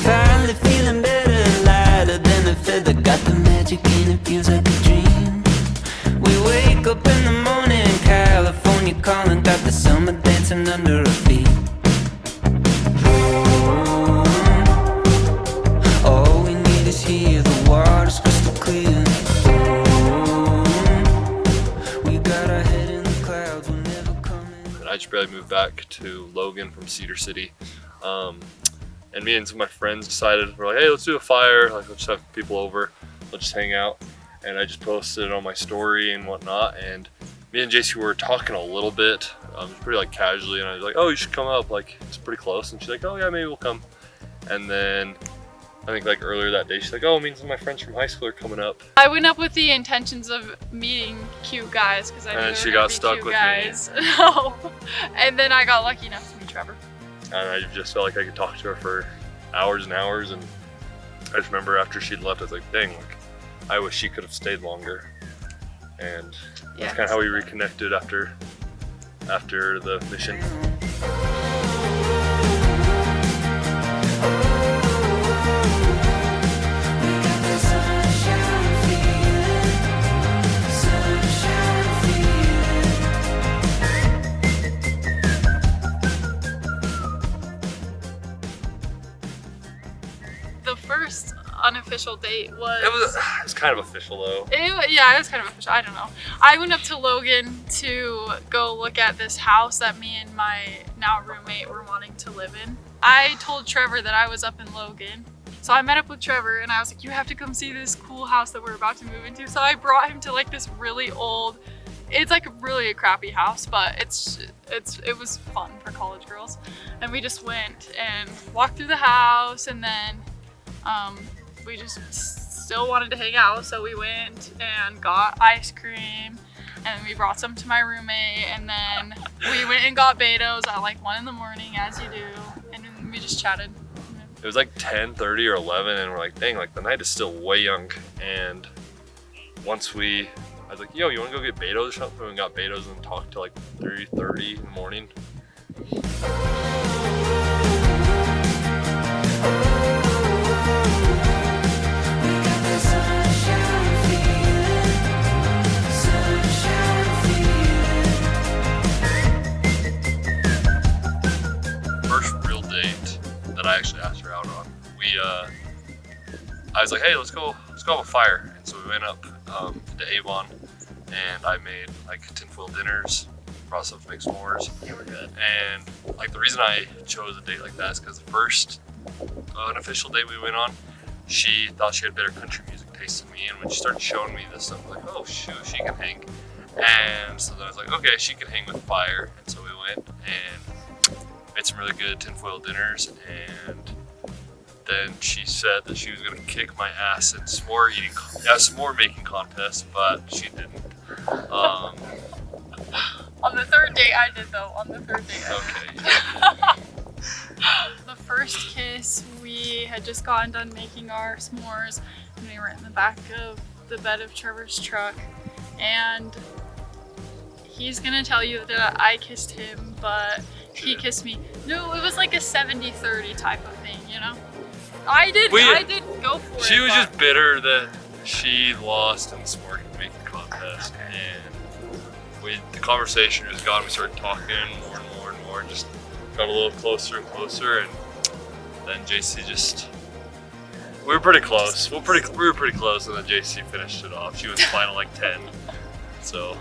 Finally feeling better, lighter than a feather. Got the magic and it feels like a dream. We wake up in the morning, California calling. Got the summer dancing under our feet. All we need is here, the water's crystal clear. We got our head in the clouds, we're never coming. I just barely moved back to Logan from Cedar City. And me and some of my friends decided, we're like, hey, let's do a fire. Like, let's just have people over. Let's just hang out. And I just posted it on my story and whatnot. And me and Jaysie were talking a little bit, pretty like casually. And I was like, oh, you should come up. Like, it's pretty close. And she's like, oh yeah, maybe we'll come. And then I think like earlier that day, she's like, oh, me and some of my friends from high school are coming up. I went up with the intentions of meeting cute guys because I knew And she got stuck with guys. Me. No. And then I got lucky enough to meet Trevor. And I just felt like I could talk to her for hours and hours. And I just remember after she'd left, I was like, dang, like, I wish she could have stayed longer. And that's kind of how we reconnected after the mission. The first unofficial date was... It was kind of official though. Yeah, it was kind of official. I don't know. I went up to Logan to go look at this house that me and my now roommate were wanting to live in. I told Trevor that I was up in Logan. So I met up with Trevor and I was like, you have to come see this cool house that we're about to move into. So I brought him to like this really old, it's like really a crappy house, but it was fun for college girls. And we just went and walked through the house, and then we just still wanted to hang out, so we went and got ice cream, and we brought some to my roommate, and then we went and got Beto's at like 1 in the morning, as you do, and then we just chatted. It was like 10:30 or 11, and we're like, dang, like the night is still way young. And once I was like, yo, you want to go get Beto's or something? And we got Beto's and talked till like 3:30 in the morning. That I actually asked her out on. I was like, hey, let's go have a fire. And so we went up to Avon, and I made like tinfoil dinners, brought some to make s'mores. They were good. And like the reason I chose a date like that is because the first unofficial date we went on, she thought she had better country music taste than me, and when she started showing me this stuff, I was like, oh shoot, she can hang. And so then I was like, okay, she can hang with fire. And so we went and made some really good tinfoil dinners, and then she said that she was gonna kick my ass in s'more making contest, but she didn't. On the third date I did though, Okay. The first kiss, we had just gotten done making our s'mores, and we were in the back of the bed of Trevor's truck, and he's gonna tell you that I kissed him, but he kissed me. No, it was like a 70-30 type of thing, you know? I did go for it. She was just bitter that she lost in the s'more making contest, and the conversation just got, we started talking more and more and more, and just got a little closer and closer, and then Jaysie we were pretty close. We were pretty close, and then Jaysie finished it off. She was final like 10, so.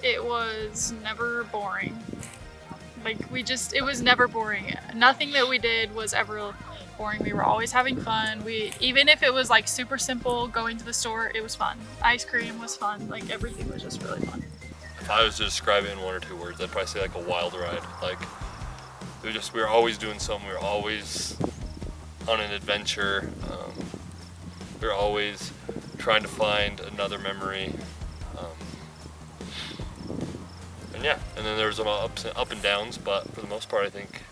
It was never boring. Like it was never boring. Nothing that we did was ever boring. We were always having fun. Even if it was like super simple, going to the store, it was fun. Ice cream was fun. Like everything was just really fun. If I was to describe it in 1 or 2 words, I'd probably say like a wild ride. Like we were always doing something. We were always on an adventure. We were always trying to find another memory. And yeah, and then there was some up and downs, but for the most part, I think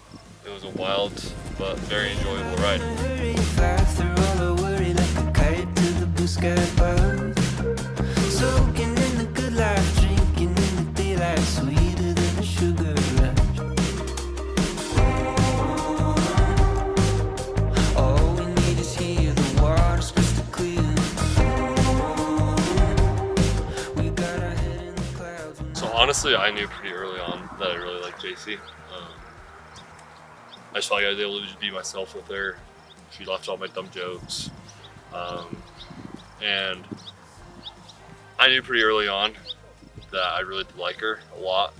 it was a wild but very enjoyable ride. Fly through all the worry like a kite to the blue sky above. Honestly, I knew pretty early on that I really liked Jaysie. I just felt like I was able to just be myself with her. She left all my dumb jokes. And I knew pretty early on that I really did like her a lot.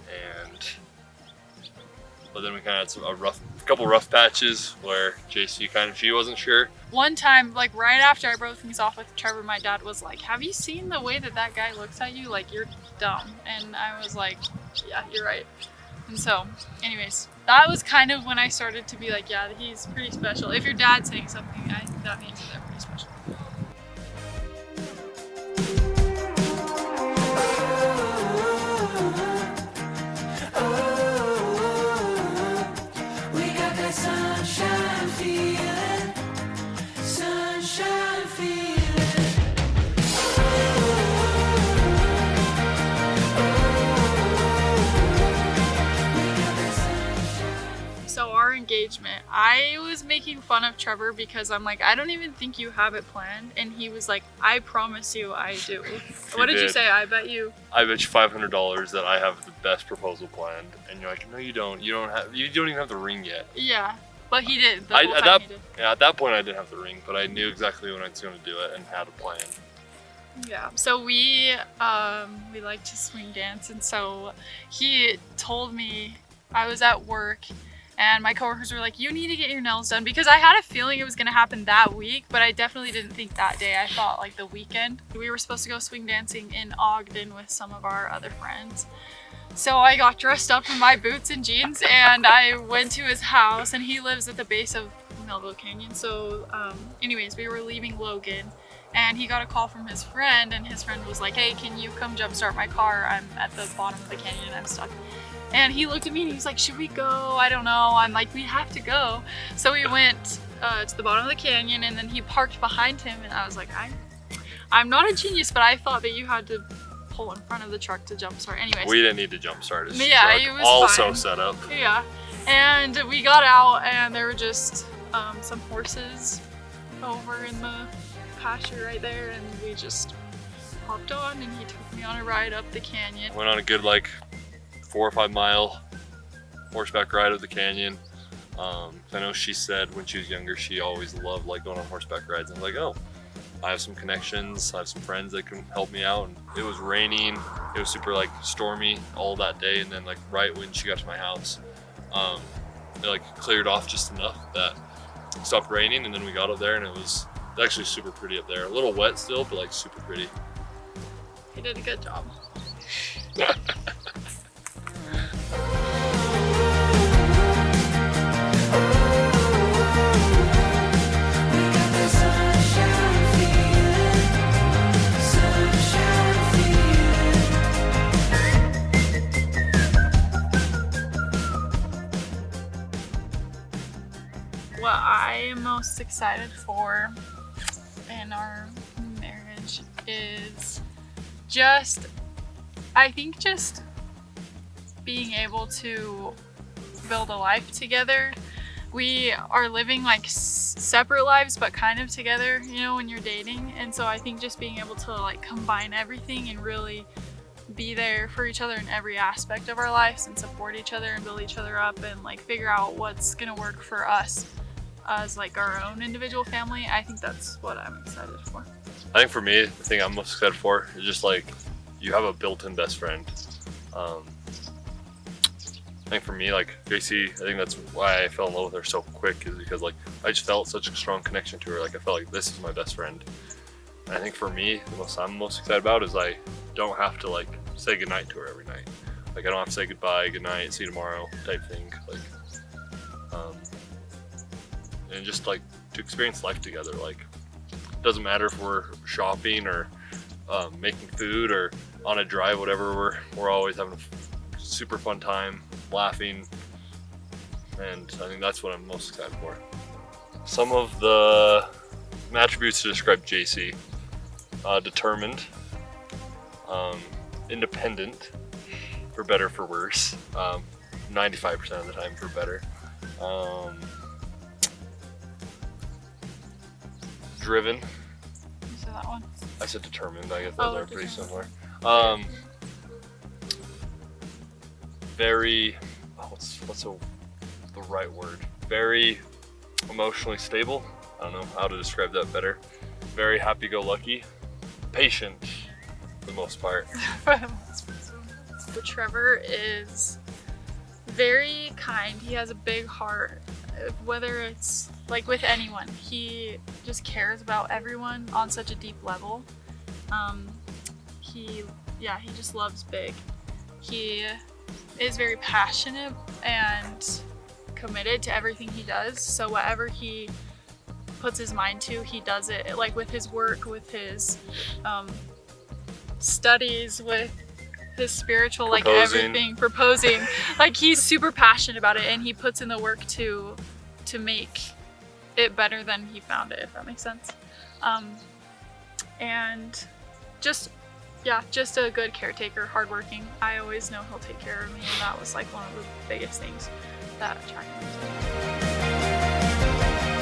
But then we kind of had a couple rough patches where Jaysie she wasn't sure. One time, like right after I broke things off with Trevor, my dad was like, have you seen the way that guy looks at you? Like, you're dumb. And I was like, yeah, you're right. And so, anyways, that was kind of when I started to be like, yeah, he's pretty special. If your dad's saying something, that means that they're pretty special. We got that sunshine feeling, sunshine feeling. So our engagement, I was making fun of Trevor because I'm like, I don't even think you have it planned. And he was like, I promise you I do. What did you say? I bet you $500 that I have the best proposal planned. And you're like, no, you don't. You don't even have the ring yet. Yeah, but he did. The whole time he did. Yeah, at that point I didn't have the ring, but I knew exactly when I was going to do it and had a plan. Yeah, so we like to swing dance, and so he told me, I was at work and my coworkers were like, you need to get your nails done, because I had a feeling it was gonna happen that week, but I definitely didn't think that day. I thought like the weekend. We were supposed to go swing dancing in Ogden with some of our other friends. So I got dressed up in my boots and jeans and I went to his house, and he lives at the base of Melville Canyon. So anyways, we were leaving Logan and he got a call from his friend, and his friend was like, hey, can you come jumpstart my car? I'm at the bottom of the canyon and I'm stuck. And he looked at me and he was like, should we go? I don't know. I'm like, we have to go. So we went to the bottom of the canyon, and then he parked behind him, and I was like, I'm not a genius, but I thought that you had to pull in front of the truck to jumpstart. Anyways. We didn't need to jumpstart his yeah, truck. It was also fine. Set up. Yeah. And we got out, and there were just some horses over in the pasture right there, and we just hopped on, and he took me on a ride up the canyon. Went on a good 4 or 5 mile horseback ride up the canyon. I know she said when she was younger she always loved going on horseback rides. And I was like, oh, I have some connections, I have some friends that can help me out. And it was raining, it was super stormy all that day, and then right when she got to my house, it cleared off just enough that it stopped raining, and then we got up there and it was actually super pretty up there. A little wet still, but super pretty. He did a good job. What I am most excited for in our marriage is I think just being able to build a life together. We are living separate lives, but kind of together, when you're dating. And so I think just being able to combine everything and really be there for each other in every aspect of our lives, and support each other and build each other up, and figure out what's gonna work for us as our own individual family. I think that's what I'm excited for. I think for me, the thing I'm most excited for is just you have a built-in best friend. I think for me, Jaysie, I think that's why I fell in love with her so quick, is because I just felt such a strong connection to her. I felt like this is my best friend. And I think for me, I'm most excited about is I don't have to say goodnight to her every night. I don't have to say goodbye, good night, see you tomorrow type thing. And just to experience life together. Doesn't matter if we're shopping or making food or on a drive, whatever, we're always having a super fun time, laughing, and I think that's what I'm most excited for. Some of the attributes to describe Jaysie: determined, independent, for better, for worse, 95% of the time for better, driven. You said that one. I said determined. I guess those are pretty determined. similar. very, what's the right word? Very emotionally stable. I don't know how to describe that better. Very happy-go-lucky, patient for the most part. But Trevor is very kind. He has a big heart. Whether it's like with anyone, he just cares about everyone on such a deep level. He just loves big. He is very passionate and committed to everything he does. So whatever he puts his mind to, he does it. Like with his work, with his studies, with his spiritual, like everything, proposing. Like he's super passionate about it, and he puts in the work to make it better than he found it, if that makes sense. And just a good caretaker, hardworking. I always know he'll take care of me, and that was like one of the biggest things that attracted me to him.